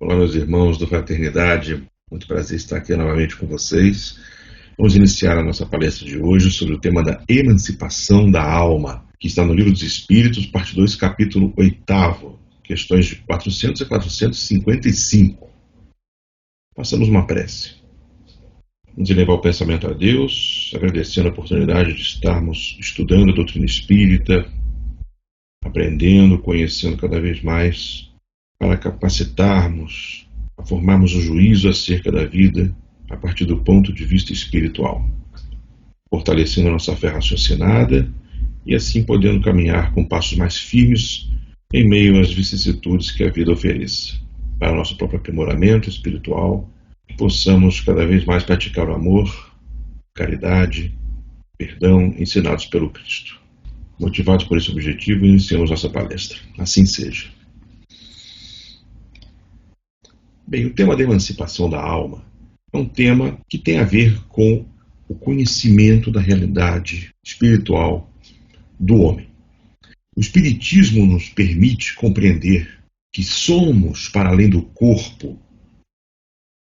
Olá, meus irmãos do Fraternidade, muito prazer estar aqui novamente com vocês. Vamos iniciar a nossa palestra de hoje sobre o tema da emancipação da alma, que está no Livro dos Espíritos, parte 2, capítulo 8, questões de 400 a 455. Façamos uma prece. Vamos elevar o pensamento a Deus, agradecendo a oportunidade de estarmos estudando a doutrina espírita, aprendendo, conhecendo cada vez mais, para capacitarmos, a formarmos um juízo acerca da vida a partir do ponto de vista espiritual, fortalecendo a nossa fé raciocinada e assim podendo caminhar com passos mais firmes em meio às vicissitudes que a vida ofereça, para o nosso próprio aprimoramento espiritual, que possamos cada vez mais praticar o amor, caridade, perdão, ensinados pelo Cristo. Motivados por esse objetivo, iniciamos nossa palestra. Assim seja. Bem, o tema da emancipação da alma é um tema que tem a ver com o conhecimento da realidade espiritual do homem. O Espiritismo nos permite compreender que somos, para além do corpo,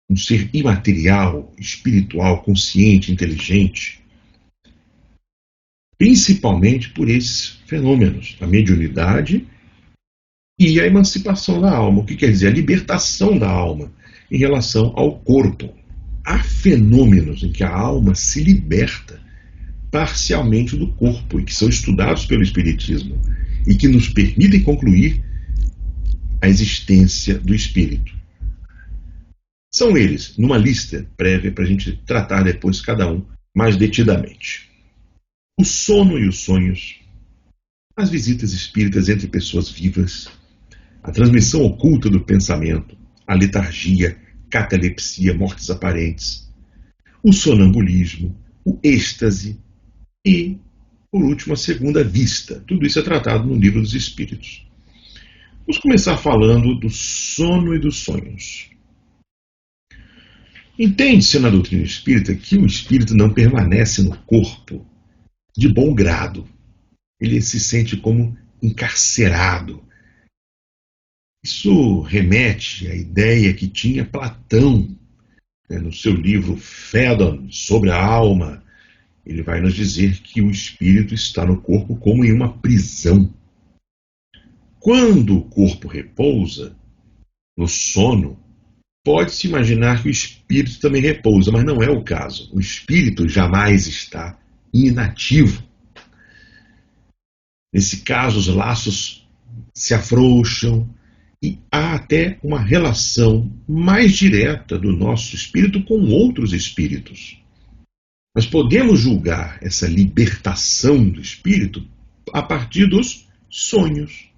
um ser imaterial, espiritual, consciente, inteligente, principalmente por esses fenômenos, a mediunidade e a emancipação da alma, o que quer dizer a libertação da alma em relação ao corpo. Há fenômenos em que a alma se liberta parcialmente do corpo e que são estudados pelo Espiritismo e que nos permitem concluir a existência do espírito. São eles, numa lista prévia para a gente tratar depois cada um mais detidamente. O sono e os sonhos, as visitas espíritas entre pessoas vivas, a transmissão oculta do pensamento, a letargia, catalepsia, mortes aparentes, o sonambulismo, o êxtase e, por último, a segunda vista. Tudo isso é tratado no Livro dos Espíritos. Vamos começar falando do sono e dos sonhos. Entende-se na doutrina espírita que o espírito não permanece no corpo de bom grado. Ele se sente como encarcerado. Isso remete à ideia que tinha Platão, no seu livro Fédon, sobre a alma. Ele vai nos dizer que o espírito está no corpo como em uma prisão. Quando o corpo repousa, no sono, pode-se imaginar que o espírito também repousa, mas não é o caso. O espírito jamais está inativo. Nesse caso, os laços se afrouxam e há até uma relação mais direta do nosso espírito com outros espíritos. Nós podemos julgar essa libertação do espírito a partir dos sonhos.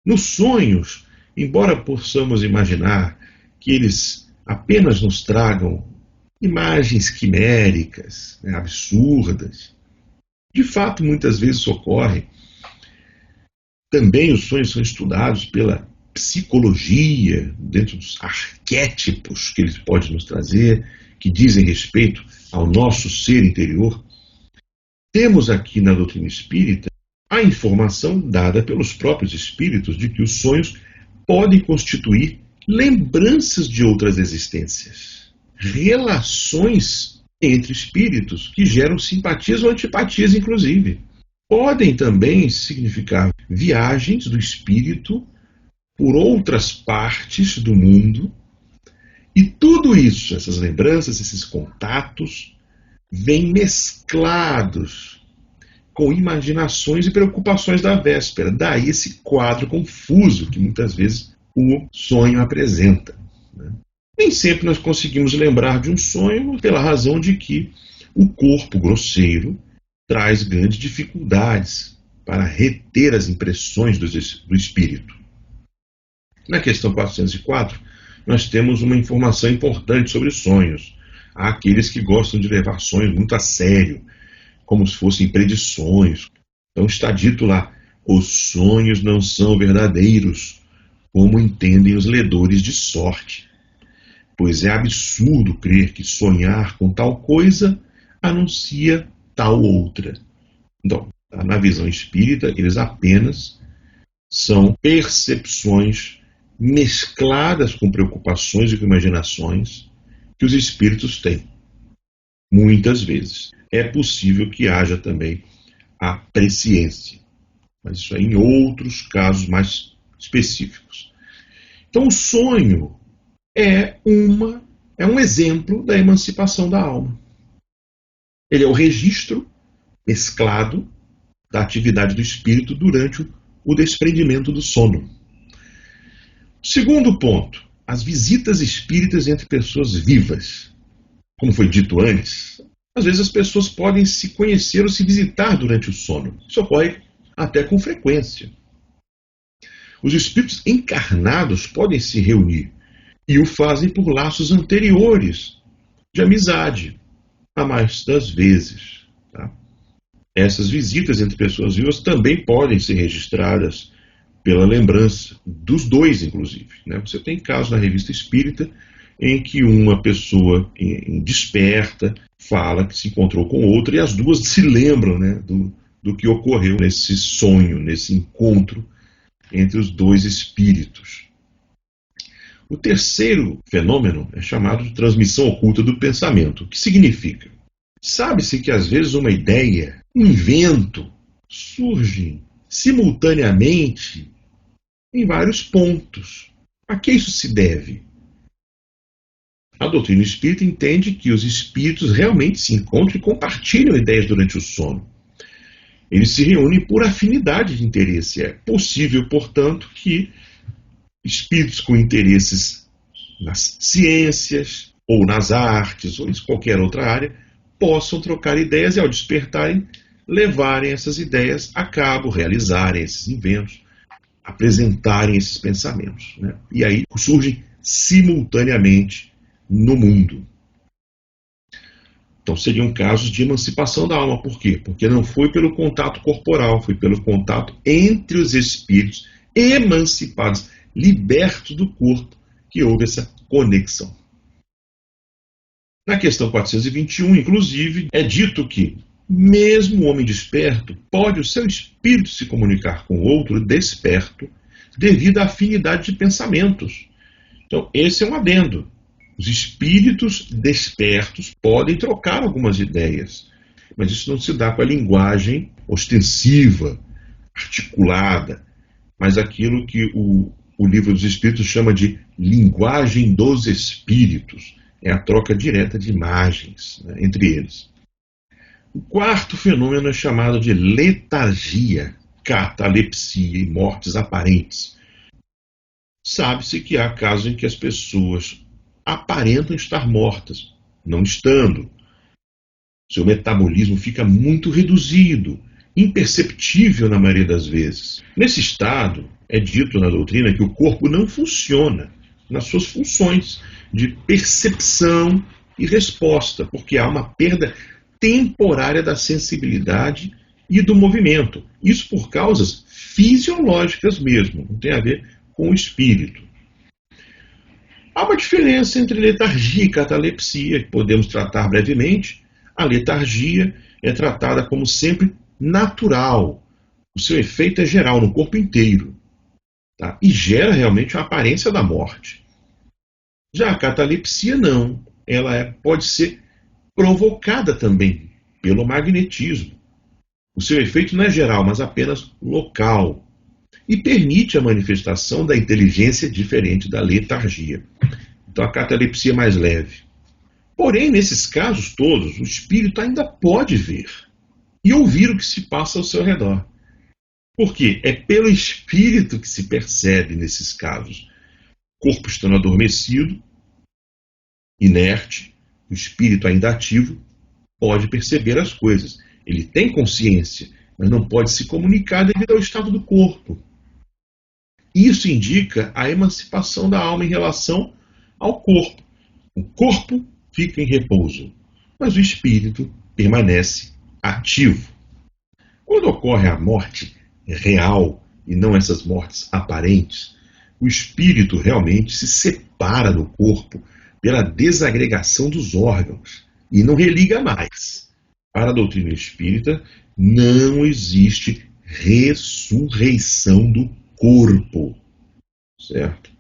Nos sonhos, embora possamos imaginar que eles apenas nos tragam imagens quiméricas, absurdas, de fato muitas vezes ocorrem. Também os sonhos são estudados pela psicologia, dentro dos arquétipos que eles podem nos trazer, que dizem respeito ao nosso ser interior. Temos aqui na doutrina espírita a informação dada pelos próprios espíritos de que os sonhos podem constituir lembranças de outras existências, relações entre espíritos que geram simpatias ou antipatias, inclusive. Podem também significar viagens do espírito por outras partes do mundo, e tudo isso, essas lembranças, esses contatos, vêm mesclados com imaginações e preocupações da véspera. Daí esse quadro confuso que muitas vezes o sonho apresenta. Nem sempre nós conseguimos lembrar de um sonho pela razão de que o corpo grosseiro traz grandes dificuldades para reter as impressões do espírito. Na questão 404, nós temos uma informação importante sobre sonhos. Há aqueles que gostam de levar sonhos muito a sério, como se fossem predições. Então está dito lá, os sonhos não são verdadeiros, como entendem os ledores de sorte. Pois é absurdo crer que sonhar com tal coisa anuncia tal outra. Então, na visão espírita, eles apenas são percepções mescladas com preocupações e com imaginações que os espíritos têm. Muitas vezes. É possível que haja também a presciência, mas isso é em outros casos mais específicos. Então o sonho é um exemplo da emancipação da alma. Ele é o registro mesclado da atividade do espírito durante o desprendimento do sono. Segundo ponto, as visitas espíritas entre pessoas vivas. Como foi dito antes, às vezes as pessoas podem se conhecer ou se visitar durante o sono. Isso ocorre até com frequência. Os espíritos encarnados podem se reunir e o fazem por laços anteriores de amizade, a mais das vezes. Tá? Essas visitas entre pessoas vivas também podem ser registradas pela lembrança dos dois, inclusive. Né? Você tem casos na Revista Espírita em que uma pessoa desperta fala que se encontrou com outra e as duas se lembram, né, do que ocorreu nesse sonho, nesse encontro entre os dois espíritos. O terceiro fenômeno é chamado de transmissão oculta do pensamento. O que significa? Sabe-se que às vezes uma ideia, um invento, surge simultaneamente em vários pontos. A que isso se deve? A doutrina espírita entende que os espíritos realmente se encontram e compartilham ideias durante o sono. Eles se reúnem por afinidade de interesse. É possível, portanto, que espíritos com interesses nas ciências, ou nas artes, ou em qualquer outra área, possam trocar ideias e, ao despertarem, levarem essas ideias a cabo, realizarem esses inventos, apresentarem esses pensamentos. Né? E aí surgem simultaneamente no mundo. Então seriam casos de emancipação da alma. Por quê? Porque não foi pelo contato corporal, foi pelo contato entre os espíritos emancipados, libertos do corpo, que houve essa conexão. Na questão 421, inclusive, é dito que mesmo o homem desperto pode o seu espírito se comunicar com o outro desperto devido à afinidade de pensamentos. Então esse é um adendo. Os espíritos despertos podem trocar algumas ideias, mas isso não se dá com a linguagem ostensiva, articulada, mas aquilo que o livro dos Espíritos chama de linguagem dos espíritos. É a troca direta de imagens, né, entre eles. O quarto fenômeno é chamado de letargia, catalepsia e mortes aparentes. Sabe-se que há casos em que as pessoas aparentam estar mortas, não estando. Seu metabolismo fica muito reduzido, imperceptível na maioria das vezes. Nesse estado, é dito na doutrina que o corpo não funciona nas suas funções de percepção e resposta, porque há uma perda temporária da sensibilidade e do movimento. Isso por causas fisiológicas mesmo, não tem a ver com o espírito. Há uma diferença entre letargia e catalepsia, que podemos tratar brevemente. A letargia é tratada como sempre natural. O seu efeito é geral no corpo inteiro, tá? E gera realmente a aparência da morte. Já a catalepsia não. Ela pode ser provocada também pelo magnetismo. O seu efeito não é geral, mas apenas local. E permite a manifestação da inteligência diferente da letargia. Então a catalepsia é mais leve. Porém, nesses casos todos, o espírito ainda pode ver e ouvir o que se passa ao seu redor. Por quê? É pelo espírito que se percebe nesses casos. O corpo estando adormecido, inerte, o espírito ainda ativo, pode perceber as coisas. Ele tem consciência, mas não pode se comunicar devido ao estado do corpo. Isso indica a emancipação da alma em relação ao corpo. O corpo fica em repouso, mas o espírito permanece ativo. Quando ocorre a morte real e não essas mortes aparentes, o espírito realmente se separa do corpo pela desagregação dos órgãos e não religa mais. Para a doutrina espírita, não existe ressurreição do corpo, certo?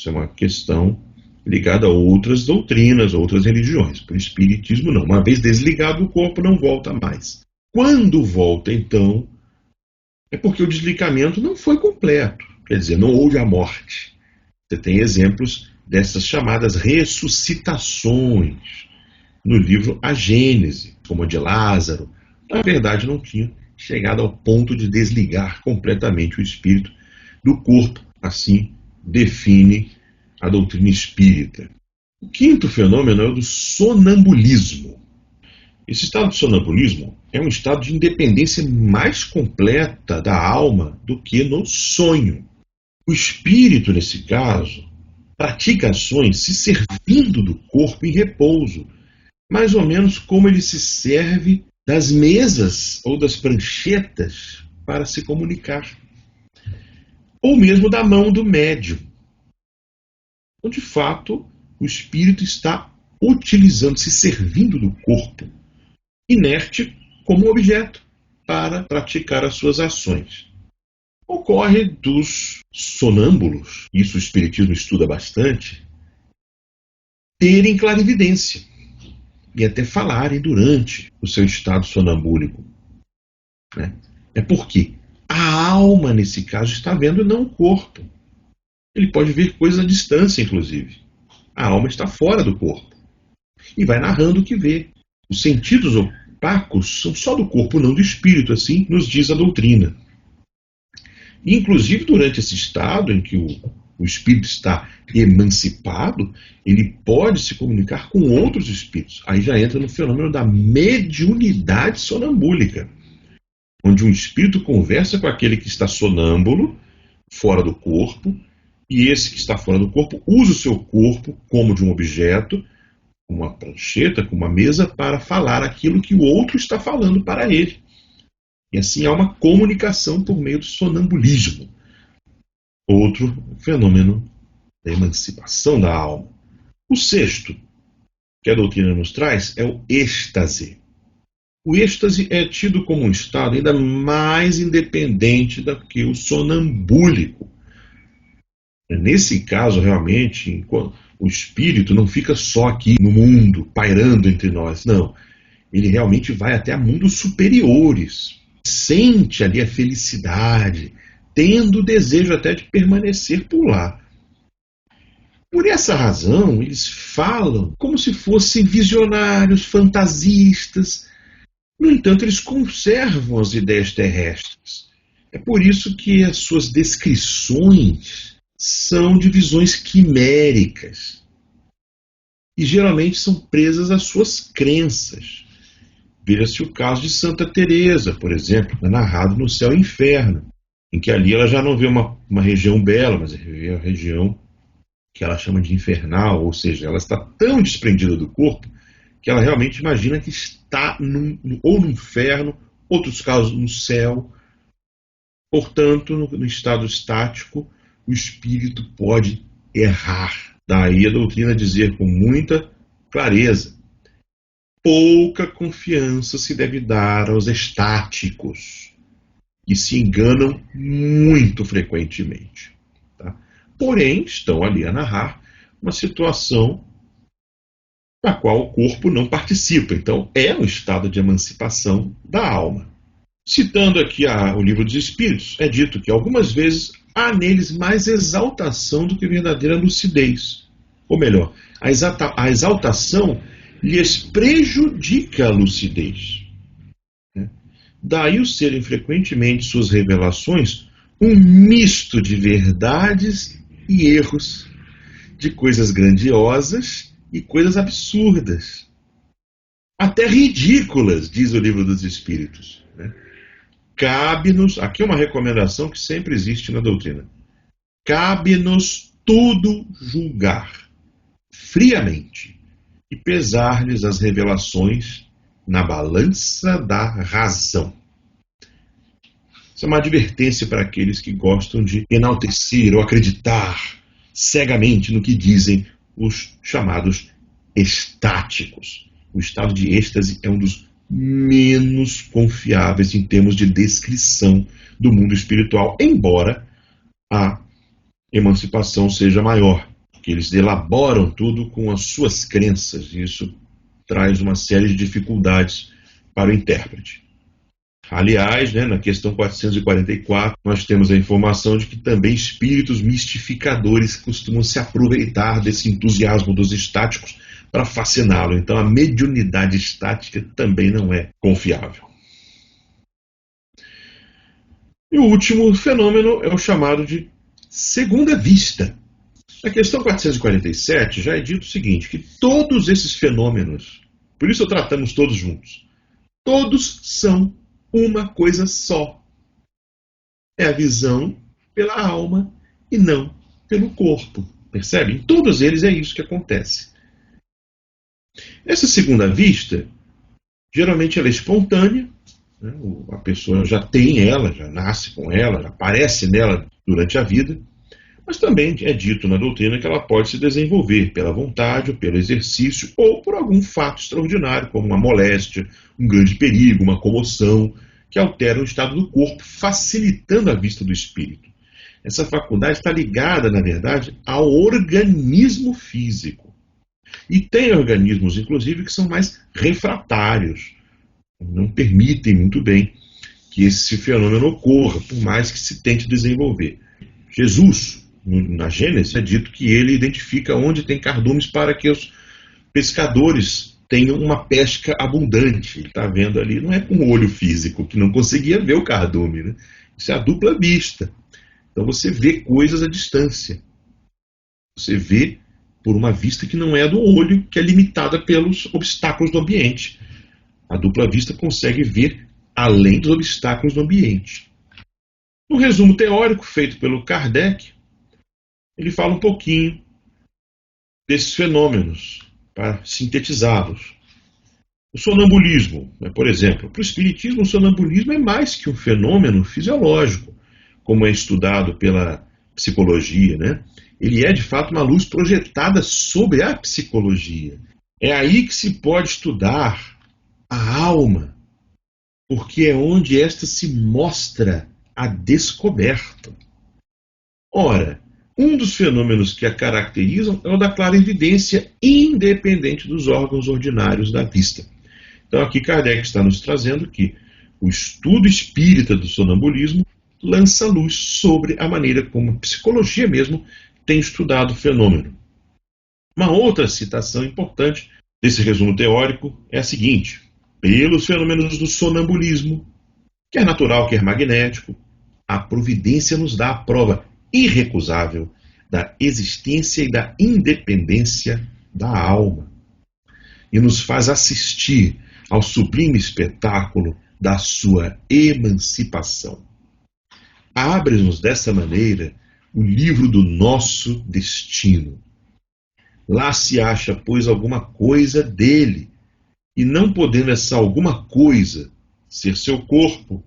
Isso é uma questão ligada a outras doutrinas, outras religiões. Para o espiritismo, não. Uma vez desligado, o corpo não volta mais. Quando volta, então, é porque o desligamento não foi completo. Quer dizer, não houve a morte. Você tem exemplos dessas chamadas ressuscitações no livro A Gênese, como a de Lázaro. Na verdade, não tinha chegado ao ponto de desligar completamente o espírito do corpo. Assim define a doutrina espírita. O quinto fenômeno é o do sonambulismo. Esse estado de sonambulismo é um estado de independência mais completa da alma do que no sonho. O espírito, nesse caso, pratica ações se servindo do corpo em repouso, mais ou menos como ele se serve das mesas ou das pranchetas para se comunicar, ou mesmo da mão do médium. Então, de fato, o espírito está utilizando, se servindo do corpo, inerte como objeto, para praticar as suas ações. Ocorre dos sonâmbulos, isso o espiritismo estuda bastante, terem clarividência e até falarem durante o seu estado sonambúlico. É porque a alma, nesse caso, está vendo e não o corpo. Ele pode ver coisas à distância, inclusive. A alma está fora do corpo e vai narrando o que vê. Os sentidos opacos são só do corpo, não do espírito, assim nos diz a doutrina. E, inclusive, durante esse estado em que o espírito está emancipado, ele pode se comunicar com outros espíritos. Aí já entra no fenômeno da mediunidade sonambúlica, onde um espírito conversa com aquele que está sonâmbulo, fora do corpo, e esse que está fora do corpo usa o seu corpo como de um objeto, uma prancheta, com uma mesa, para falar aquilo que o outro está falando para ele. E assim há uma comunicação por meio do sonambulismo. Outro fenômeno da emancipação da alma. O sexto que a doutrina nos traz é o êxtase. O êxtase é tido como um estado ainda mais independente do que o sonambúlico. Nesse caso, realmente, o espírito não fica só aqui no mundo, pairando entre nós. Não. Ele realmente vai até a mundos superiores. Sente ali a felicidade, tendo o desejo até de permanecer por lá. Por essa razão, eles falam como se fossem visionários, fantasistas. No entanto, eles conservam as ideias terrestres. É por isso que as suas descrições são de visões quiméricas e geralmente são presas às suas crenças. Veja-se o caso de Santa Teresa, por exemplo, narrado no Céu e Inferno, em que ali ela já não vê uma região bela, mas vê a região que ela chama de infernal, ou seja, ela está tão desprendida do corpo que ela realmente imagina que está ou no inferno, outros casos no céu. Portanto, no estado estático, o espírito pode errar. Daí a doutrina dizer com muita clareza: pouca confiança se deve dar aos estáticos, que se enganam muito frequentemente. Tá? Porém, estão ali a narrar uma situação da qual o corpo não participa. Então, é um estado de emancipação da alma. Citando aqui o Livro dos Espíritos, é dito que algumas vezes há neles mais exaltação do que verdadeira lucidez. Ou melhor, a exaltação lhes prejudica a lucidez. Daí o serem frequentemente suas revelações um misto de verdades e erros, de coisas grandiosas e coisas absurdas, até ridículas, diz o Livro dos Espíritos. Cabe-nos, aqui é uma recomendação que sempre existe na doutrina, cabe-nos tudo julgar friamente e pesar-lhes as revelações na balança da razão. Isso é uma advertência para aqueles que gostam de enaltecer ou acreditar cegamente no que dizem os chamados estáticos. O estado de êxtase é um dos menos confiáveis em termos de descrição do mundo espiritual, embora a emancipação seja maior. que eles elaboram tudo com as suas crenças, e isso traz uma série de dificuldades para o intérprete. Aliás, na questão 444, nós temos a informação de que também espíritos mistificadores costumam se aproveitar desse entusiasmo dos estáticos para fasciná-lo. Então a mediunidade estática também não é confiável. E o último fenômeno é o chamado de segunda vista. Na questão 447 já é dito o seguinte, que todos esses fenômenos, por isso tratamos todos juntos, todos são uma coisa só. É a visão pela alma e não pelo corpo. Percebe? Em todos eles é isso que acontece. Essa segunda vista, geralmente ela é espontânea, a pessoa já tem ela, já nasce com ela, já aparece nela durante a vida, mas também é dito na doutrina que ela pode se desenvolver pela vontade, ou pelo exercício, ou por algum fato extraordinário, como uma moléstia, um grande perigo, uma comoção, que altera o estado do corpo, facilitando a vista do espírito. Essa faculdade está ligada, na verdade, ao organismo físico. E tem organismos, inclusive, que são mais refratários, não permitem muito bem que esse fenômeno ocorra, por mais que se tente desenvolver. Jesus, na Gênesis, é dito que ele identifica onde tem cardumes para que os pescadores tenham uma pesca abundante. Ele está vendo ali, não é com o olho físico, que não conseguia ver o cardume, né? Isso é a dupla vista. Então você vê coisas à distância. Você vê por uma vista que não é a do olho, que é limitada pelos obstáculos do ambiente. A dupla vista consegue ver além dos obstáculos do ambiente. No resumo teórico feito pelo Kardec, ele fala um pouquinho desses fenômenos, para sintetizá-los. O sonambulismo, por exemplo, para o espiritismo, o sonambulismo é mais que um fenômeno fisiológico, como é estudado pela psicologia, Ele é, de fato, uma luz projetada sobre a psicologia. É aí que se pode estudar a alma, porque é onde esta se mostra a descoberto. Ora, um dos fenômenos que a caracterizam é o da clarividência, independente dos órgãos ordinários da vista. Então aqui Kardec está nos trazendo que o estudo espírita do sonambulismo lança luz sobre a maneira como a psicologia mesmo tem estudado o fenômeno. Uma outra citação importante desse resumo teórico é a seguinte: pelos fenômenos do sonambulismo, quer natural, quer magnético, a providência nos dá a prova irrecusável da existência e da independência da alma, e nos faz assistir ao sublime espetáculo da sua emancipação. Abre-nos dessa maneira o livro do nosso destino. Lá se acha, pois, alguma coisa dele, e não podendo essa alguma coisa ser seu corpo,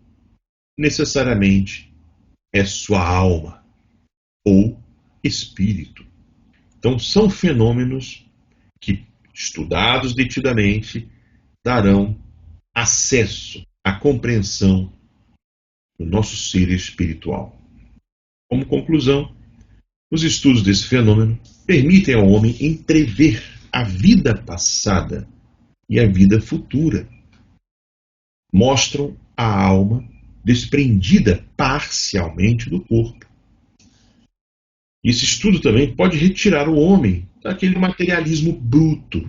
necessariamente é sua alma ou espírito. Então são fenômenos que, estudados detidamente, darão acesso à compreensão do nosso ser espiritual. Como conclusão, os estudos desse fenômeno permitem ao homem entrever a vida passada e a vida futura. Mostram a alma desprendida parcialmente do corpo. Esse estudo também pode retirar o homem daquele materialismo bruto,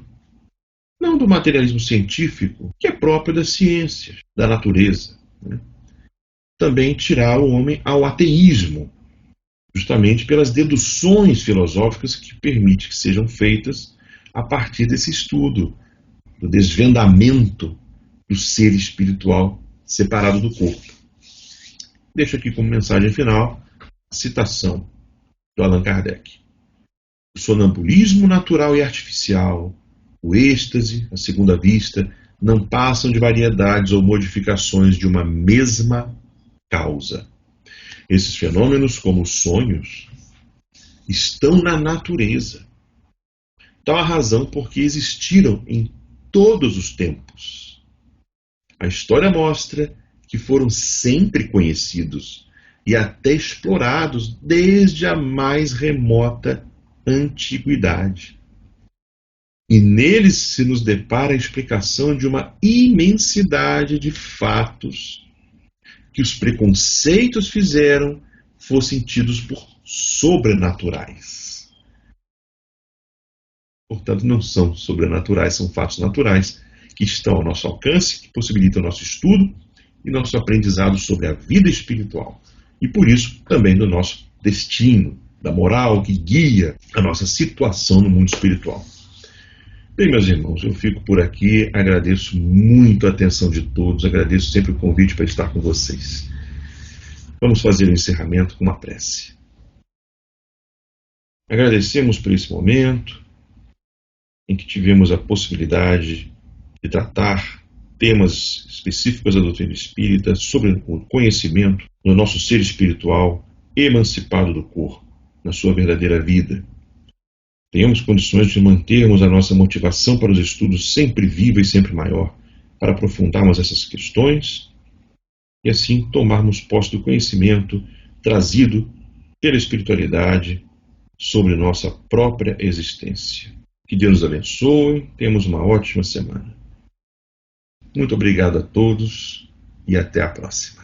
não do materialismo científico, que é próprio das ciências, da natureza. Também tirar o homem ao ateísmo, justamente pelas deduções filosóficas que permite que sejam feitas a partir desse estudo, do desvendamento do ser espiritual separado do corpo. Deixo aqui como mensagem final a citação do Allan Kardec. O sonambulismo natural e artificial, o êxtase, a segunda vista, não passam de variedades ou modificações de uma mesma causa. Esses fenômenos, como os sonhos, estão na natureza. Tal a razão por que existiram em todos os tempos. A história mostra que foram sempre conhecidos e até explorados desde a mais remota antiguidade. E neles se nos depara a explicação de uma imensidade de fatos que os preconceitos fizeram fossem tidos por sobrenaturais. Portanto, não são sobrenaturais, são fatos naturais que estão ao nosso alcance, que possibilitam nosso estudo e nosso aprendizado sobre a vida espiritual. E por isso também do nosso destino, da moral que guia a nossa situação no mundo espiritual. Bem, meus irmãos, eu fico por aqui, agradeço muito a atenção de todos, agradeço sempre o convite para estar com vocês. Vamos fazer o encerramento com uma prece. Agradecemos por esse momento em que tivemos a possibilidade de tratar temas específicos da doutrina espírita sobre o conhecimento do nosso ser espiritual emancipado do corpo, na sua verdadeira vida. Tenhamos condições de mantermos a nossa motivação para os estudos sempre viva e sempre maior, para aprofundarmos essas questões e assim tomarmos posse do conhecimento trazido pela espiritualidade sobre nossa própria existência. Que Deus nos abençoe, tenhamos uma ótima semana. Muito obrigado a todos e até a próxima.